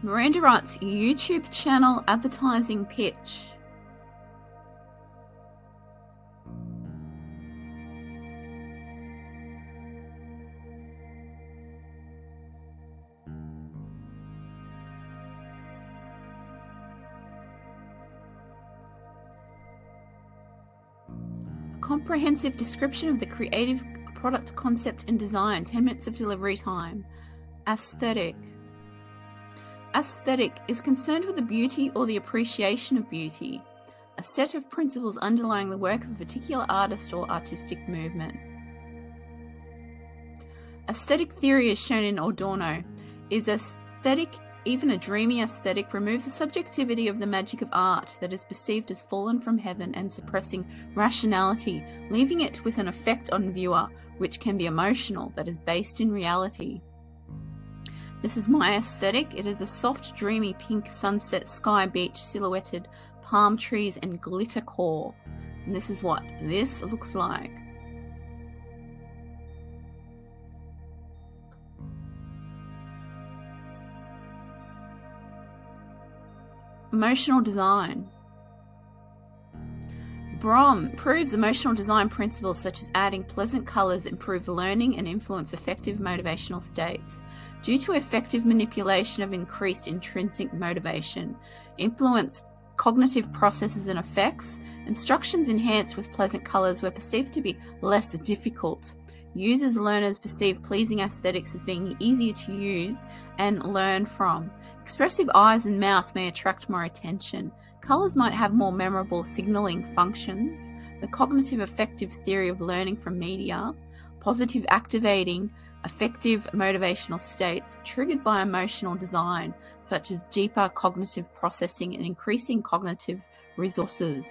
Miranda Wright's YouTube channel advertising pitch. A comprehensive description of the creative product concept and design, 10 minutes of delivery time. Aesthetic. Aesthetic is concerned with the beauty or the appreciation of beauty, a set of principles underlying the work of a particular artist or artistic movement. Aesthetic theory, as shown in Adorno, is aesthetic. Even a dreamy aesthetic removes the subjectivity of the magic of art that is perceived as fallen from heaven and suppressing rationality, leaving it with an effect on viewer which can be emotional, that is based in reality. This is my aesthetic. It is a soft, dreamy pink sunset sky beach silhouetted palm trees and glitter core. And this is what this looks like. Emotional design. Brom proves emotional design principles such as adding pleasant colors improve learning and influence effective motivational states. Due to effective manipulation of increased intrinsic motivation, influence cognitive processes and effects, instructions enhanced with pleasant colors were perceived to be less difficult. Learners perceive pleasing aesthetics as being easier to use and learn from. Expressive eyes and mouth may attract more attention. Colors might have more memorable signaling functions. The cognitive affective theory of learning from media, positive activating, effective motivational states triggered by emotional design, such as deeper cognitive processing and increasing cognitive resources.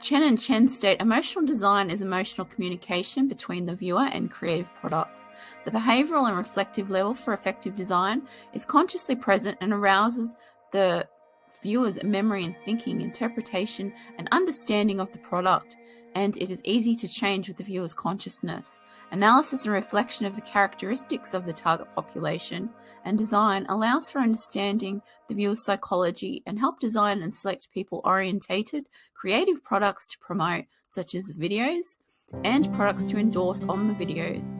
Chen and Chen state emotional design is emotional communication between the viewer and creative products. The behavioral and reflective level for effective design is consciously present and arouses the viewer's memory and thinking, interpretation, and understanding of the product, and it is easy to change with the viewer's consciousness. Analysis and reflection of the characteristics of the target population and design allows for understanding the viewer's psychology and help design and select people-orientated, creative products to promote, such as videos and products to endorse on the videos.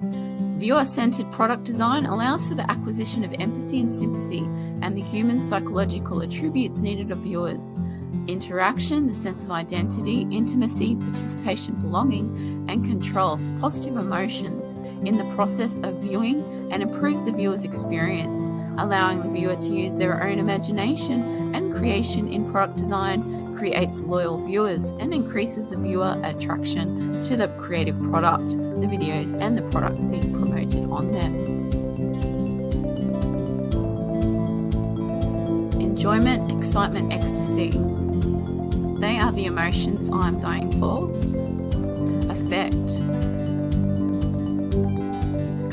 Viewer-centered product design allows for the acquisition of empathy and sympathy and the human psychological attributes needed of viewers. Interaction, the sense of identity, intimacy, participation, belonging, and control for positive emotions in the process of viewing and improves the viewer's experience, allowing the viewer to use their own imagination and creation in product design creates loyal viewers and increases the viewer attraction to the creative product, the videos, and the products being promoted on them. Enjoyment, excitement, ecstasy. They are the emotions I'm going for. Effect.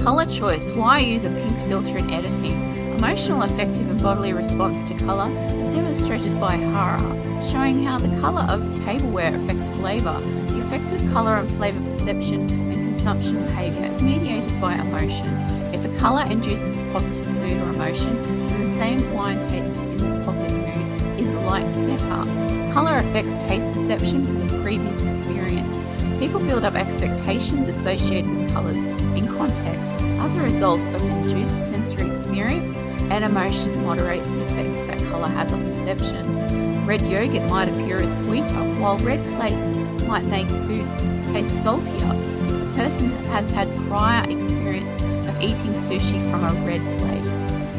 Color choice. Why use a pink filter in editing? Emotional, affective, and bodily response to color is demonstrated by Hara, showing how the color of tableware affects flavor. The effect of color on flavor perception and consumption behavior is mediated by emotion. If a color induces a positive mood or emotion, then the same wine tasted in this positive mood is liked better. Color affects taste perception because of previous experience. People build up expectations associated with colors in context. As a result of an induced sensory experience and emotion moderate the effects that color has on perception. Red yogurt might appear as sweeter, while red plates might make food taste saltier. The person has had prior experience of eating sushi from a red plate.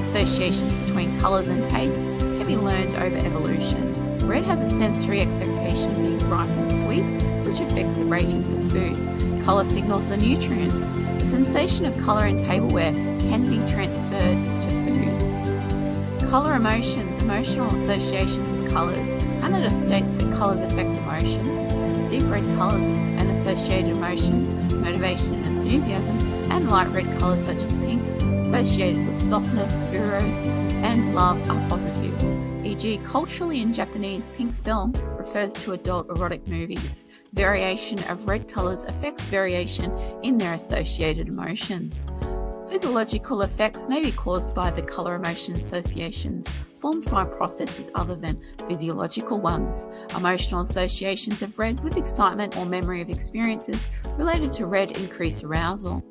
Associations between colors and taste can be learned over evolution. Red has a sensory expectation of being bright and sweet, which affects the ratings of food. Color signals the nutrients. The sensation of color in tableware can be transferred to food. Color emotions, emotional associations with colors. Canada states that colors affect emotions. Deep red colors and associated emotions, motivation and enthusiasm, and light red colors such as pink, associated with softness, eros, and love are positive. E.g., culturally in Japanese, pink film refers to adult erotic movies. Variation of red colors affects variation in their associated emotions. Physiological effects may be caused by the colour emotion associations formed by processes other than physiological ones. Emotional associations of red with excitement or memory of experiences related to red increase arousal.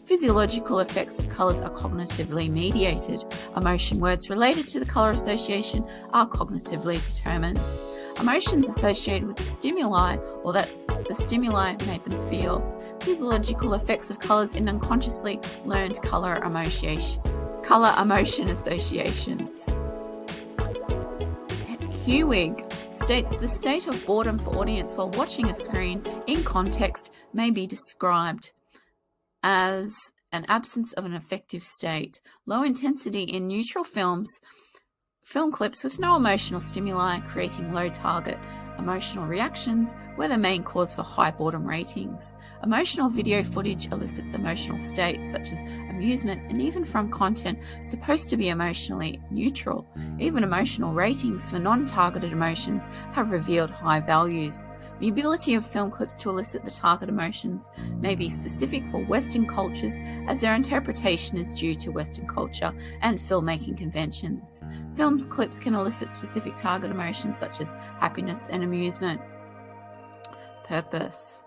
Physiological effects of colours are cognitively mediated. Emotion words related to the colour association are cognitively determined. Emotions associated with the stimuli or that the stimuli made them feel. Physiological effects of colours in unconsciously learned colour emotion associations. Hewig states the state of boredom for audience while watching a screen in context may be described as an absence of an affective state. Low intensity in neutral film clips with no emotional stimuli creating low target emotional reactions were the main cause for high boredom ratings. Emotional video footage elicits emotional states such as amusement and even from content supposed to be emotionally neutral. Even emotional ratings for non-targeted emotions have revealed high values. The ability of film clips to elicit the target emotions may be specific for Western cultures as their interpretation is due to Western culture and filmmaking conventions. Film clips can elicit specific target emotions such as happiness and amusement. Purpose.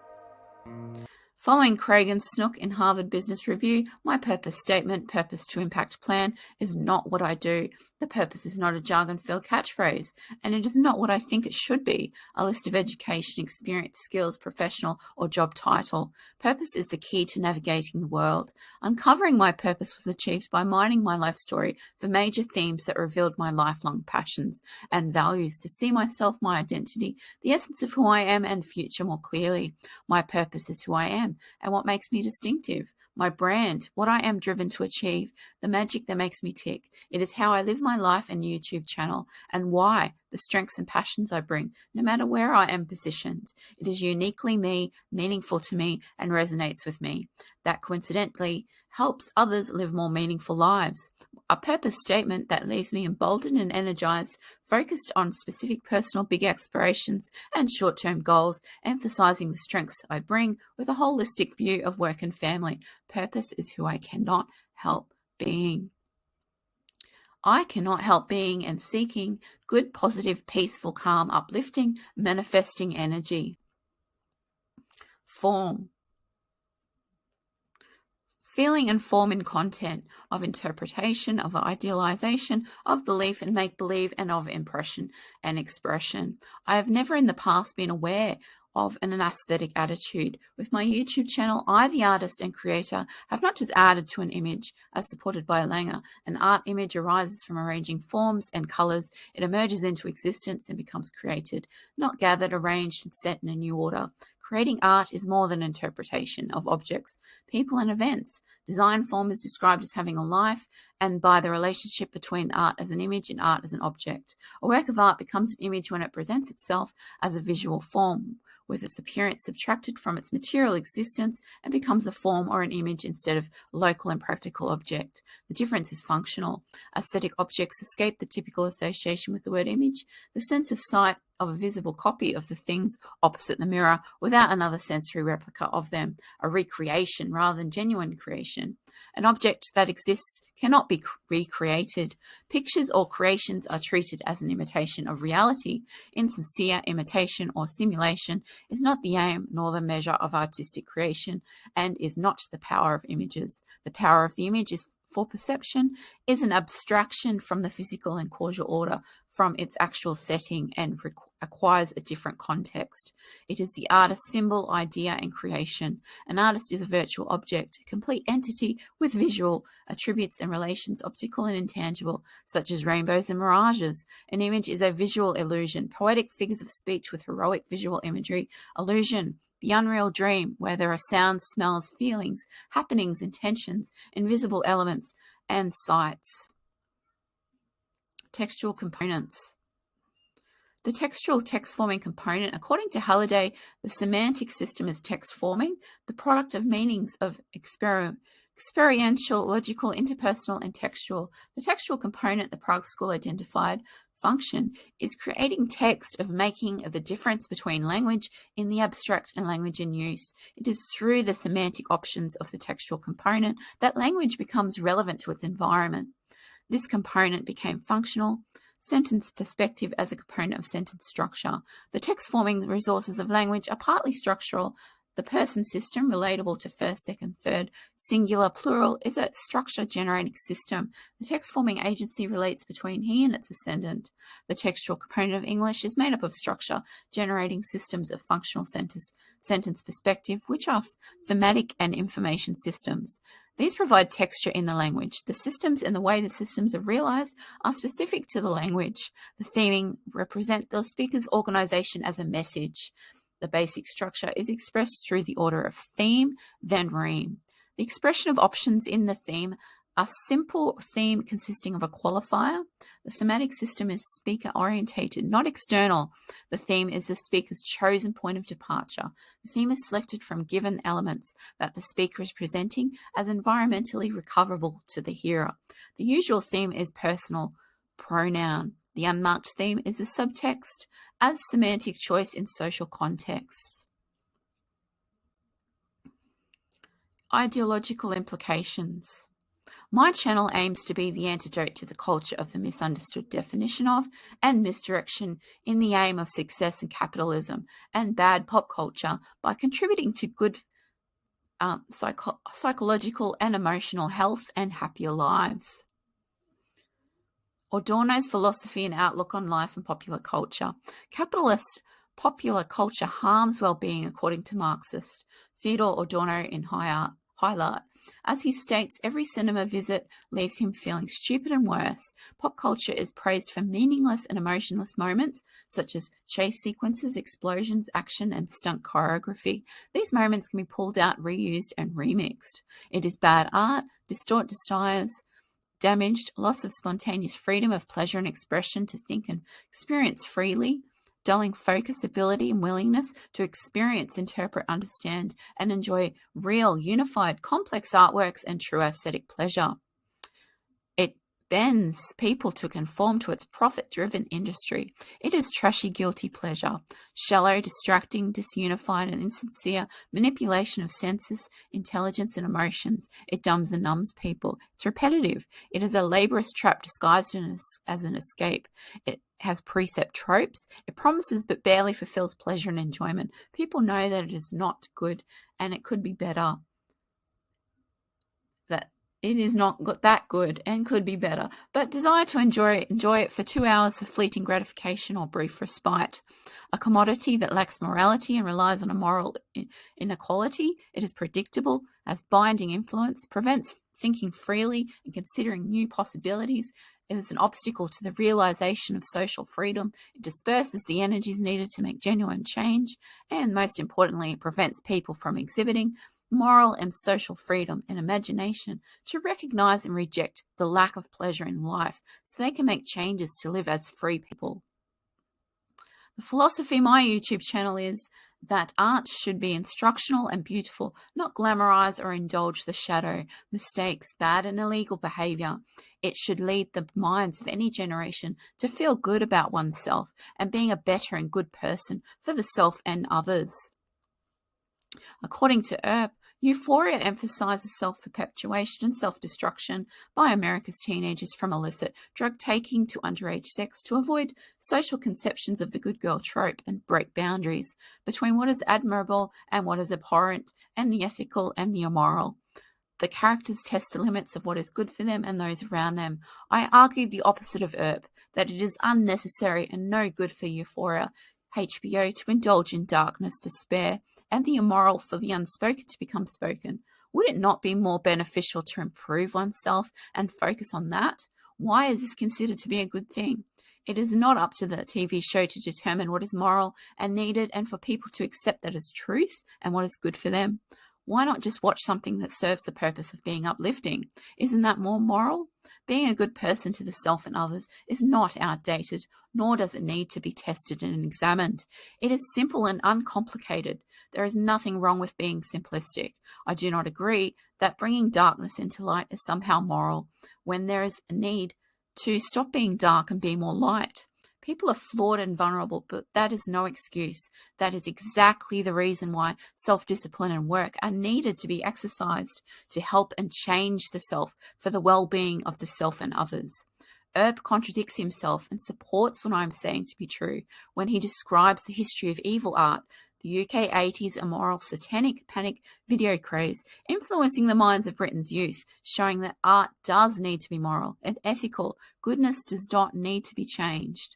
Following Craig and Snook in Harvard Business Review, my purpose statement, purpose to impact plan, is not what I do. The purpose is not a jargon-filled catchphrase, and it is not what I think it should be, a list of education, experience, skills, professional, or job title. Purpose is the key to navigating the world. Uncovering my purpose was achieved by mining my life story for major themes that revealed my lifelong passions and values to see myself, my identity, the essence of who I am, and future more clearly. My purpose is who I am and what makes me distinctive. My brand, what I am driven to achieve, the magic that makes me tick. It is how I live my life and YouTube channel and why, the strengths and passions I bring, no matter where I am positioned. It is uniquely me, meaningful to me, and resonates with me. That coincidentally helps others live more meaningful lives. A purpose statement that leaves me emboldened and energized, focused on specific personal big aspirations and short-term goals, emphasizing the strengths I bring with a holistic view of work and family. Purpose is who I cannot help being. I cannot help being and seeking good, positive, peaceful, calm, uplifting, manifesting energy. Form. Feeling and form in content, of interpretation, of idealization, of belief and make-believe, and of impression and expression. I have never in the past been aware of an aesthetic attitude. With my YouTube channel, I, the artist and creator, have not just added to an image, as supported by Langer. An art image arises from arranging forms and colors. It emerges into existence and becomes created, not gathered, arranged, and set in a new order. Creating art is more than interpretation of objects, people, and events. Design form is described as having a life, and by the relationship between art as an image and art as an object. A work of art becomes an image when it presents itself as a visual form, with its appearance subtracted from its material existence and becomes a form or an image instead of local and practical object. The difference is functional. Aesthetic objects escape the typical association with the word image, the sense of sight of a visible copy of the things opposite the mirror without another sensory replica of them, a recreation rather than genuine creation. An object that exists cannot be recreated. Pictures or creations are treated as an imitation of reality. Insincere imitation or simulation is not the aim nor the measure of artistic creation and is not the power of images. The power of the image is for perception is an abstraction from the physical and causal order from its actual setting and acquires a different context. It is the artist's symbol, idea, and creation. An artist is a virtual object, a complete entity with visual attributes and relations, optical and intangible, such as rainbows and mirages. An image is a visual illusion, poetic figures of speech with heroic visual imagery. Illusion, the unreal dream, where there are sounds, smells, feelings, happenings, intentions, invisible elements, and sights. Textual components. The textual text-forming component, according to Halliday, the semantic system is text-forming, the product of meanings of Experiential, logical, interpersonal, and textual. The textual component the Prague School identified function is creating text of making the difference between language in the abstract and language in use. It is through the semantic options of the textual component that language becomes relevant to its environment. This component became functional. Sentence perspective as a component of sentence structure. The text-forming resources of language are partly structural. The person system, relatable to first, second, third, singular, plural, is a structure-generating system. The text-forming agency relates between he and its ascendant. The textual component of English is made up of structure-generating systems of functional sentence perspective, which are thematic and information systems. These provide texture in the language. The systems and the way the systems are realized are specific to the language. The theming represent the speaker's organization as a message. The basic structure is expressed through the order of theme, then rime. The expression of options in the theme are simple theme consisting of a qualifier. The thematic system is speaker-orientated, not external. The theme is the speaker's chosen point of departure. The theme is selected from given elements that the speaker is presenting as environmentally recoverable to the hearer. The usual theme is personal pronoun. The unmarked theme is the subtext as semantic choice in social contexts. Ideological implications. My channel aims to be the antidote to the culture of the misunderstood definition of and misdirection in the aim of success and capitalism and bad pop culture by contributing to good psychological and emotional health and happier lives. Adorno's philosophy and outlook on life and popular culture. Capitalist popular culture harms well-being, according to Marxist Theodore Adorno in High Art. As he states, every cinema visit leaves him feeling stupid and worse. Pop culture is praised for meaningless and emotionless moments, such as chase sequences, explosions, action, and stunt choreography. These moments can be pulled out, reused, and remixed. It is bad art, distort desires, damaged, loss of spontaneous freedom of pleasure and expression to think and experience freely, dulling focus, ability, and willingness to experience, interpret, understand, and enjoy real, unified, complex artworks and true aesthetic pleasure. It bends people to conform to its profit-driven industry. It is trashy, guilty pleasure, shallow, distracting, disunified, and insincere manipulation of senses, intelligence, and emotions. It dumbs and numbs people. It's repetitive. It is a laborious trap disguised as an escape. It has precept tropes. It promises but barely fulfills pleasure and enjoyment. People know that it is not good and it could be better. That it is not that good and could be better, but desire to enjoy it for 2 hours for fleeting gratification or brief respite. A commodity that lacks morality and relies on a moral inequality. It is predictable, has binding influence, prevents thinking freely and considering new possibilities. It is an obstacle to the realization of social freedom. It disperses the energies needed to make genuine change. And most importantly, it prevents people from exhibiting moral and social freedom and imagination to recognize and reject the lack of pleasure in life so they can make changes to live as free people. The philosophy of my YouTube channel is that art should be instructional and beautiful, not glamorize or indulge the shadow, mistakes, bad and illegal behavior. It should lead the minds of any generation to feel good about oneself and being a better and good person for the self and others. According to Earp, euphoria emphasizes self-perpetuation and self-destruction by America's teenagers from illicit drug-taking to underage sex to avoid social conceptions of the good girl trope and break boundaries between what is admirable and what is abhorrent and the ethical and the immoral. The characters test the limits of what is good for them and those around them. I argue the opposite of Earp, that it is unnecessary and no good for euphoria, HBO to indulge in darkness, despair, and the immoral for the unspoken to become spoken. Would it not be more beneficial to improve oneself and focus on that? Why is this considered to be a good thing? It is not up to the TV show to determine what is moral and needed and for people to accept that as truth and what is good for them. Why not just watch something that serves the purpose of being uplifting? Isn't that more moral? Being a good person to the self and others is not outdated, nor does it need to be tested and examined. It is simple and uncomplicated. There is nothing wrong with being simplistic. I do not agree that bringing darkness into light is somehow moral, when there is a need to stop being dark and be more light. People are flawed and vulnerable, but that is no excuse. That is exactly the reason why self-discipline and work are needed to be exercised to help and change the self for the well-being of the self and others. Earp contradicts himself and supports what I am saying to be true when he describes the history of evil art, the UK 80s immoral satanic panic video craze influencing the minds of Britain's youth, showing that art does need to be moral and ethical. Goodness does not need to be changed.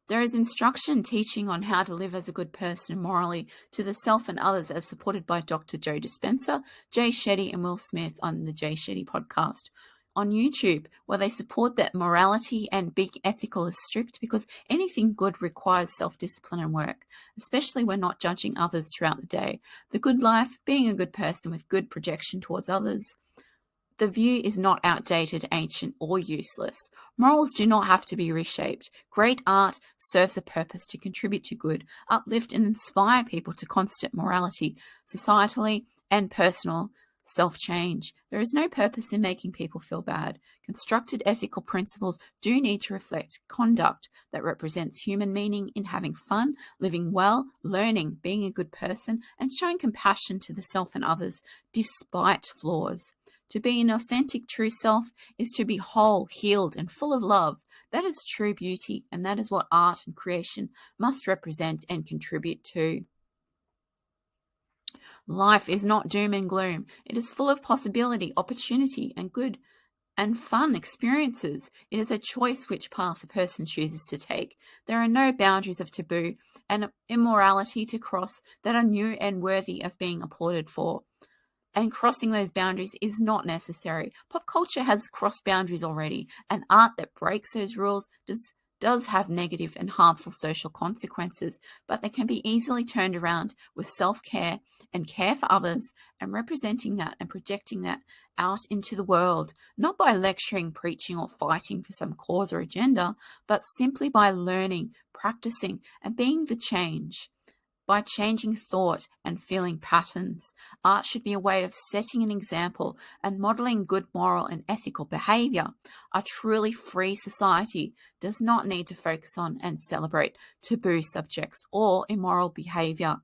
There is instruction teaching on how to live as a good person morally to the self and others, as supported by Dr. Joe Dispenza, Jay Shetty, and Will Smith on the Jay Shetty podcast on YouTube, where they support that morality and being ethical is strict because anything good requires self-discipline and work, especially when not judging others throughout the day. The good life, being a good person with good projection towards others. The view is not outdated, ancient, or useless. Morals do not have to be reshaped. Great art serves a purpose to contribute to good, uplift, and inspire people to constant morality, societally and personal self-change. There is no purpose in making people feel bad. Constructed ethical principles do need to reflect conduct that represents human meaning in having fun, living well, learning, being a good person, and showing compassion to the self and others despite flaws. To be an authentic true self is to be whole, healed, and full of love. That is true beauty, and that is what art and creation must represent and contribute to. Life is not doom and gloom. It is full of possibility, opportunity, and good and fun experiences. It is a choice which path a person chooses to take. There are no boundaries of taboo and immorality to cross that are new and worthy of being applauded for. And crossing those boundaries is not necessary. Pop culture has crossed boundaries already, and art that breaks those rules does have negative and harmful social consequences, but they can be easily turned around with self-care and care for others and representing that and projecting that out into the world, not by lecturing, preaching, or fighting for some cause or agenda, but simply by learning, practicing, and being the change. By changing thought and feeling patterns, art should be a way of setting an example and modeling good moral and ethical behavior. A truly free society does not need to focus on and celebrate taboo subjects or immoral behavior.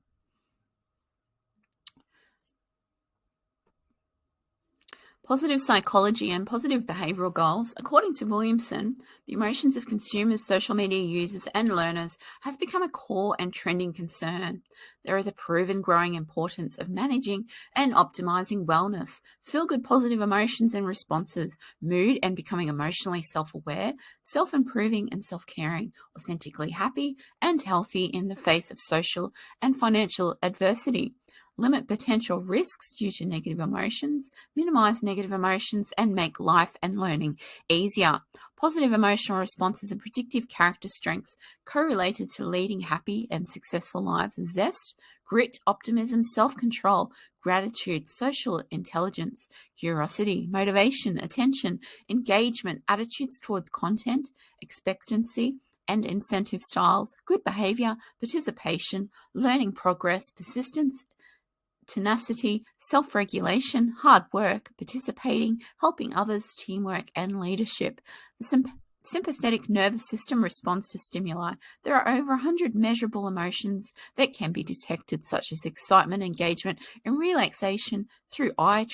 Positive psychology and positive behavioral goals. According to Williamson, the emotions of consumers, social media users, and learners has become a core and trending concern. There is a proven growing importance of managing and optimizing wellness, feel-good positive emotions and responses, mood and becoming emotionally self-aware, self-improving and self-caring, authentically happy and healthy in the face of social and financial adversity. Limit potential risks due to negative emotions, minimize negative emotions, and make life and learning easier. Positive emotional responses and predictive character strengths correlated to leading happy and successful lives: zest, grit, optimism, self-control, gratitude, social intelligence, curiosity, motivation, attention, engagement, attitudes towards content, expectancy, and incentive styles, good behavior, participation, learning progress, persistence, tenacity, self-regulation, hard work, participating, helping others, teamwork, and leadership. The sympathetic nervous system responds to stimuli. There are over 100 measurable emotions that can be detected, such as excitement, engagement, and relaxation through eye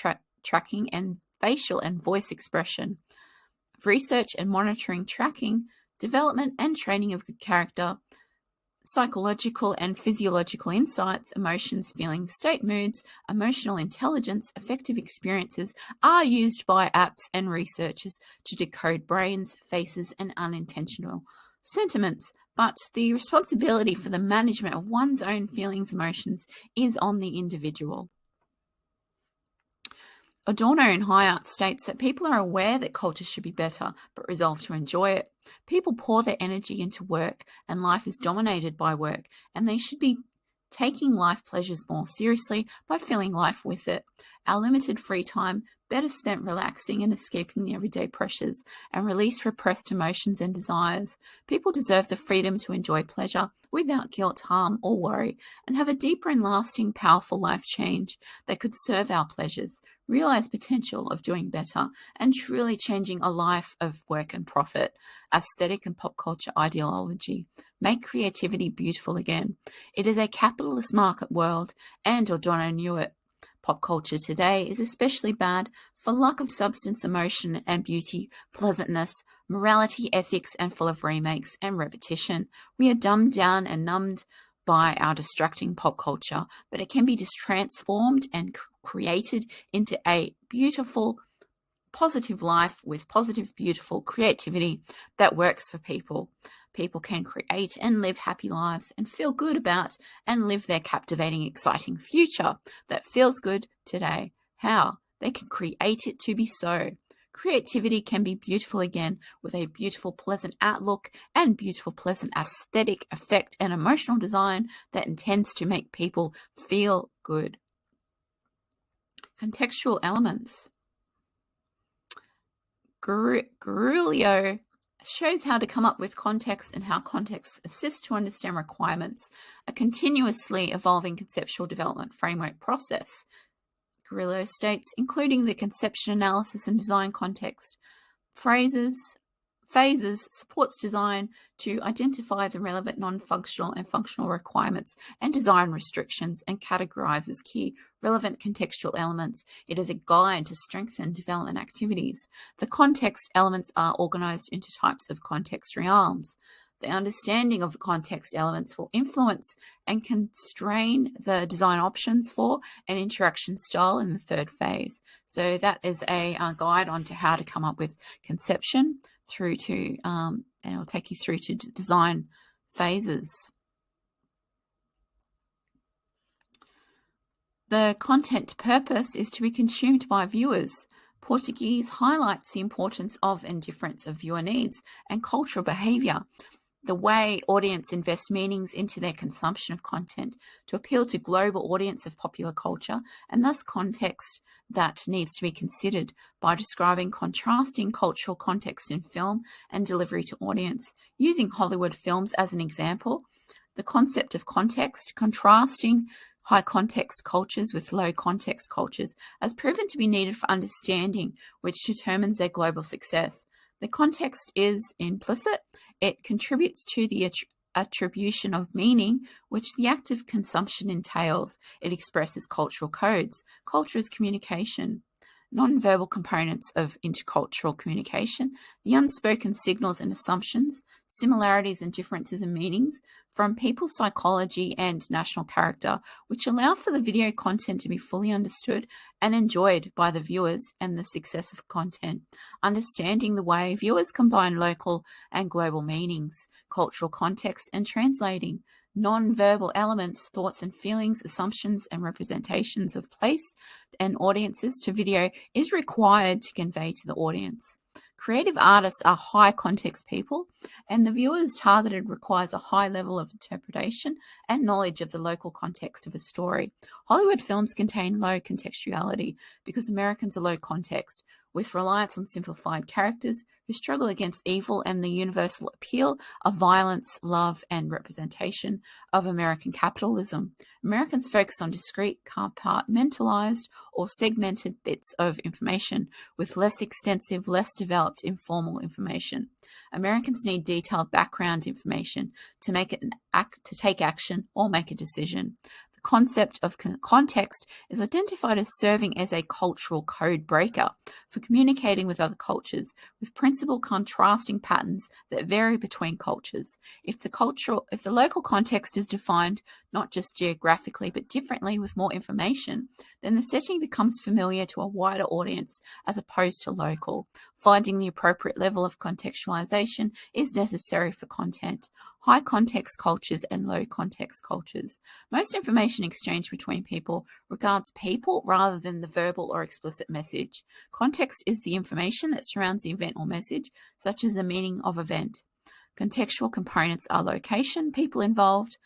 tracking and facial and voice expression. Research and monitoring, tracking, development and training of good character, psychological and physiological insights, emotions, feelings, state, moods, emotional intelligence, affective experiences are used by apps and researchers to decode brains, faces, and unintentional sentiments. But the responsibility for the management of one's own feelings, emotions is on the individual. Adorno in High Art states that people are aware that culture should be better, but resolve to enjoy it. People pour their energy into work, and life is dominated by work, and they should be taking life pleasures more seriously by filling life with it. Our limited free time better spent relaxing and escaping the everyday pressures and release repressed emotions and desires. People deserve the freedom to enjoy pleasure without guilt, harm, or worry, and have a deeper and lasting, powerful life change that could serve our pleasures, realize potential of doing better, and truly changing a life of work and profit. Aesthetic and pop culture ideology make creativity beautiful again. It is a capitalist market world, and O'Donnell knew it. Pop culture today is especially bad for lack of substance, emotion, and beauty, pleasantness, morality, ethics, and full of remakes and repetition. We are dumbed down and numbed by our distracting pop culture, but it can be transformed and created into a beautiful, positive life with positive, beautiful creativity that works for people. People can create and live happy lives and feel good about and live their captivating, exciting future that feels good today. How? They can create it to be so. Creativity can be beautiful again with a beautiful, pleasant outlook and beautiful, pleasant aesthetic effect and emotional design that intends to make people feel good. Contextual elements. Garulio shows how to come up with context and how context assists to understand requirements, a continuously evolving conceptual development framework process. Garulio states, including the conception, analysis, and design context, phases supports design to identify the relevant non-functional and functional requirements and design restrictions and categorizes key relevant contextual elements. It is a guide to strengthen development activities. The context elements are organized into types of context realms. The understanding of the context elements will influence and constrain the design options for an interaction style in the third phase. So that is a guide onto how to come up with conception through to, and it'll take you through to design phases. The content purpose is to be consumed by viewers. Portuguese highlights the importance of and difference of viewer needs and cultural behavior, the way audience invest meanings into their consumption of content to appeal to global audience of popular culture, and thus context that needs to be considered by describing contrasting cultural context in film and delivery to audience. Using Hollywood films as an example, the concept of context, contrasting high context cultures with low context cultures, has proven to be needed for understanding, which determines their global success. The context is implicit. It contributes to the attribution of meaning, which the act of consumption entails. It expresses cultural codes. Culture is communication. Non-verbal components of intercultural communication, the unspoken signals and assumptions, similarities and differences in meanings from people's psychology and national character, which allow for the video content to be fully understood and enjoyed by the viewers, and the success of content. Understanding the way viewers combine local and global meanings, cultural context, and translating non-verbal elements, thoughts and feelings, assumptions and representations of place and audiences to video is required to convey to the audience. Creative artists are high context people, and the viewers targeted requires a high level of interpretation and knowledge of the local context of a story. Hollywood films contain low contextuality because Americans are low context, with reliance on simplified characters who struggle against evil and the universal appeal of violence, love, and representation of American capitalism. Americans focus on discrete, compartmentalized, or segmented bits of information with less extensive, less developed, informal information. Americans need detailed background information to take action or make a decision. The concept of context is identified as serving as a cultural code breaker for communicating with other cultures, with principal contrasting patterns that vary between cultures. If the local context is defined not just geographically but differently with more information, then the setting becomes familiar to a wider audience as opposed to local. Finding the appropriate level of contextualization is necessary for content. High context cultures and low context cultures. Most information exchange between people regards people rather than the verbal or explicit message. Context is the information that surrounds the event or message, such as the meaning of event. Contextual components are location, people involved,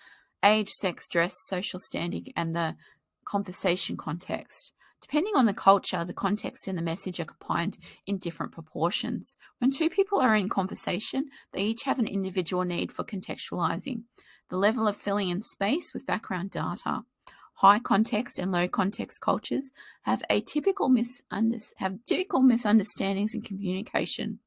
age, sex, dress, social standing, and the conversation context. Depending on the culture, the context and the message are combined in different proportions. When two people are in conversation, they each have an individual need for contextualizing. The level of filling in space with background data. High context and low context cultures have typical misunderstandings in communication.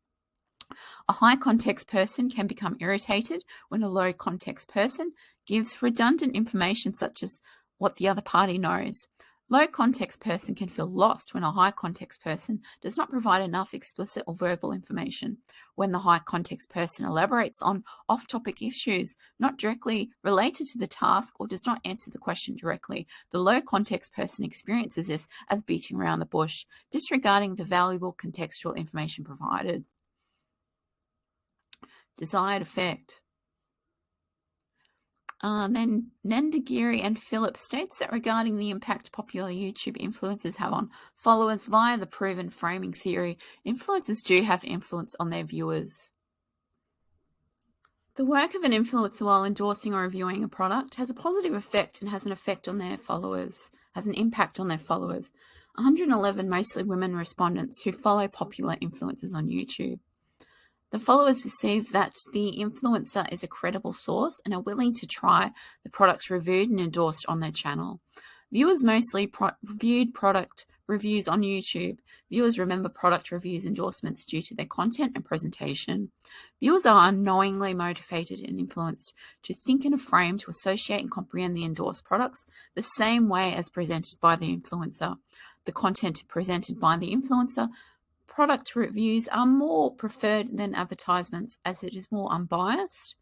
A high context person can become irritated when a low context person gives redundant information such as what the other party knows. Low context person can feel lost when a high context person does not provide enough explicit or verbal information. When the high context person elaborates on off-topic issues not directly related to the task or does not answer the question directly, the low context person experiences this as beating around the bush, disregarding the valuable contextual information provided. Desired effect. Then Nendagiri and Phillip states that regarding the impact popular YouTube influencers have on followers via the proven framing theory, influencers do have influence on their viewers. The work of an influencer while endorsing or reviewing a product has a positive effect and has an effect on their followers, has an impact on their followers. 111 mostly women respondents who follow popular influencers on YouTube. The followers perceive that the influencer is a credible source and are willing to try the products reviewed and endorsed on their channel. Viewers mostly viewed product reviews on YouTube. Viewers remember product reviews endorsements due to their content and presentation. Viewers are unknowingly motivated and influenced to think in a frame to associate and comprehend the endorsed products the same way as presented by the influencer. The content presented by the influencer product reviews are more preferred than advertisements as it is more unbiased,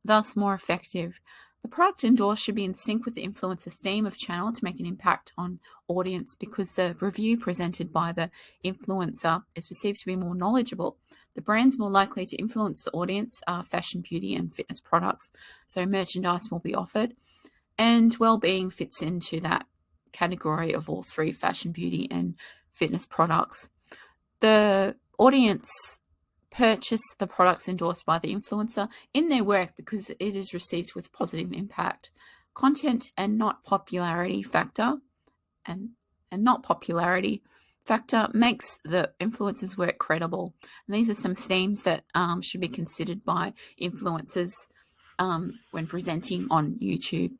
thus more effective. The product endorsed should be in sync with the influencer theme of channel to make an impact on audience because the review presented by the influencer is perceived to be more knowledgeable. The brands more likely to influence the audience are fashion, beauty, and fitness products, so merchandise will be offered, and well-being fits into that category of all three: fashion, beauty, and fitness products. The audience purchase the products endorsed by the influencer in their work because it is received with positive impact. Content and not popularity factor makes the influencer's work credible. And these are some themes that should be considered by influencers when presenting on YouTube.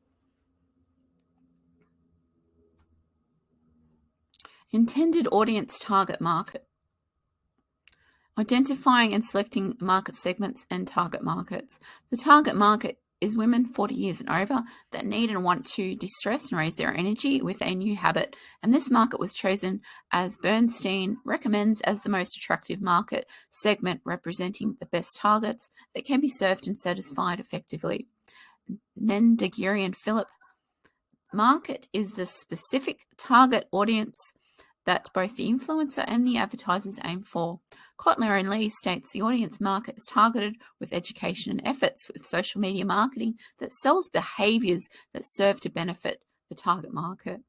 Intended audience target market. Identifying and selecting market segments and target markets. The target market is women 40 years and over that need and want to de-stress and raise their energy with a new habit, and this market was chosen as Bernstein recommends as the most attractive market segment representing the best targets that can be served and satisfied effectively. Nendagiri and Phillip, market is the specific target audience that both the influencer and the advertisers aim for. Kotler and Lee states the audience market is targeted with education and efforts with social media marketing that sells behaviors that serve to benefit the target market.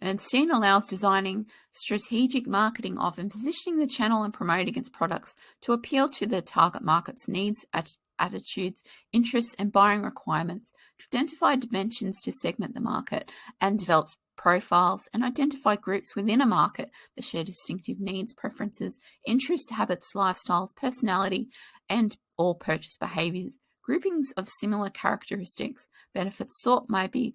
Bernstein allows designing strategic marketing of and positioning the channel and promoting its products to appeal to the target market's needs, attitudes, interests, and buying requirements, to identify dimensions to segment the market, and develops profiles and identify groups within a market that share distinctive needs, preferences, interests, habits, lifestyles, personality, and or purchase behaviors. Groupings of similar characteristics. Benefits sought may be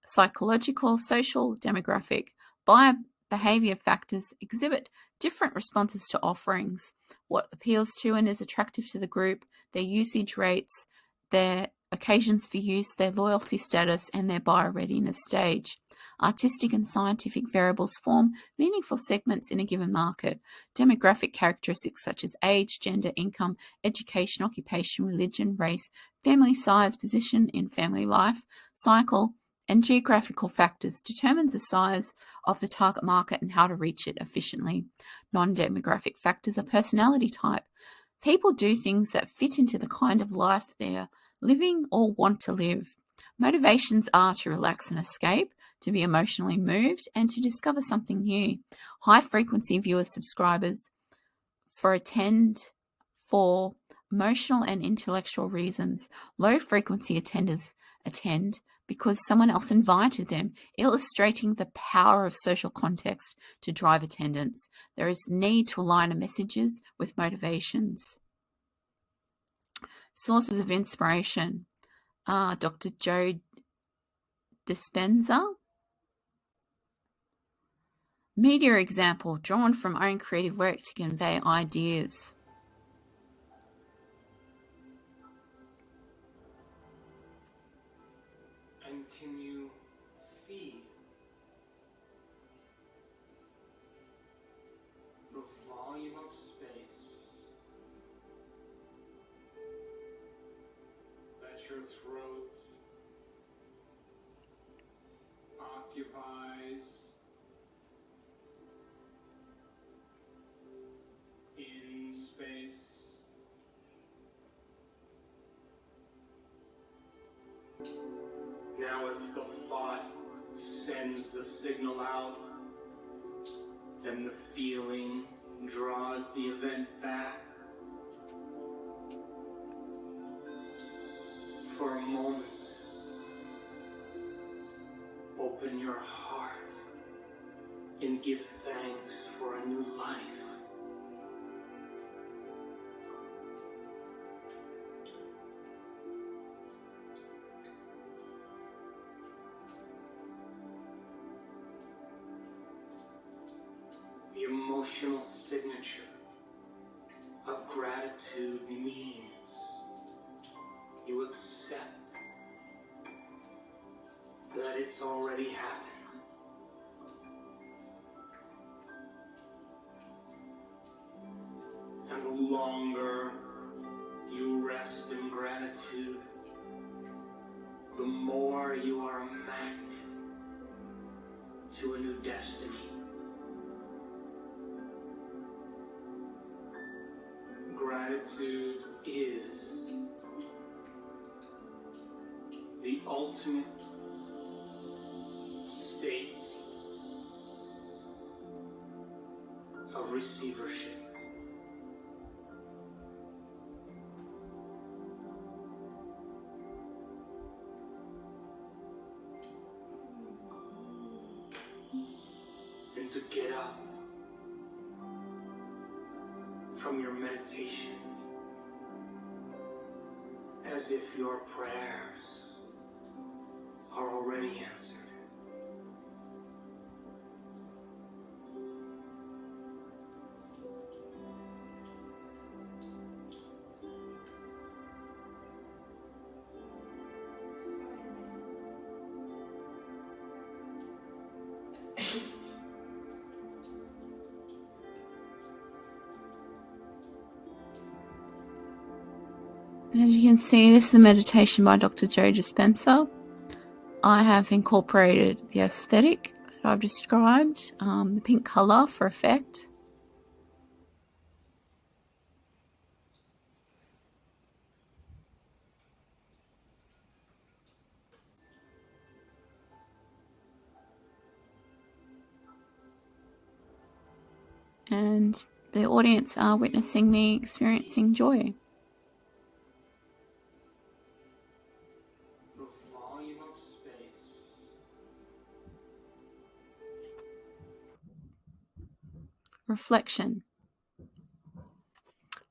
psychological, social, demographic. Buyer behavior factors exhibit different responses to offerings, what appeals to and is attractive to the group, their usage rates, their occasions for use, their loyalty status, and their buyer readiness stage. Artistic and scientific variables form meaningful segments in a given market. Demographic characteristics such as age, gender, income, education, occupation, religion, race, family size, position in family life, cycle, and geographical factors determines the size of the target market and how to reach it efficiently. Non-demographic factors are personality type. People do things that fit into the kind of life they're living or want to live. Motivations are to relax and escape, to be emotionally moved, and to discover something new. High-frequency viewers, subscribers for attend for Emotional and intellectual reasons. Low frequency attenders attend because someone else invited them, illustrating the power of social context to drive attendance. There is need to align messages with motivations. Sources of inspiration. Dr. Joe Dispenza. Media example, drawn from own creative work to convey ideas. And can you feel the volume of space that your throat occupies in space? Now if the thought sends the signal out, then the feeling draws the event back. For a moment, open your heart and give thanks for a new life. The emotional signature of gratitude means you accept that it's already happened. And the longer you rest in gratitude, the more you are a magnet to a new destiny. Gratitude is the ultimate state of receivership. And to get up from your meditation as if your prayers are already answered. As you can see, this is a meditation by Dr. Joe Dispenza. I have incorporated the aesthetic that I've described, the pink colour for effect. And the audience are witnessing me experiencing joy. The volume of space Reflection.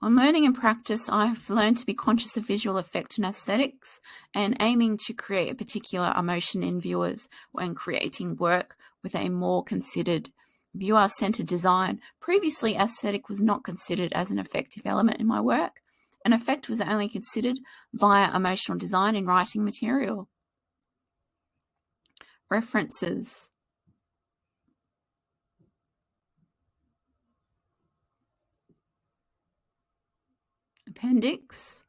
On learning and practice, I've learned to be conscious of visual effect and aesthetics and aiming to create a particular emotion in viewers when creating work with a more considered viewer-centered design. Previously, aesthetic was not considered as an effective element in my work, and effect was only considered via emotional design in writing material. References. Appendix.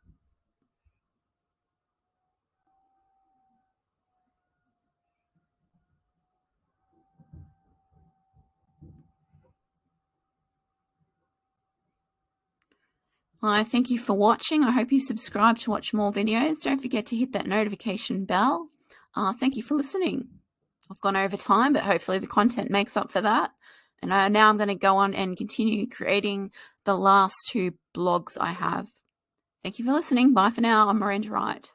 I thank you for watching. I hope you subscribe to watch more videos. Don't forget to hit that notification bell. Thank you for listening. I've gone over time, but hopefully the content makes up for that. And now I'm going to go on and continue creating the last two blogs I have. Thank you for listening. Bye for now. I'm Miranda Wright.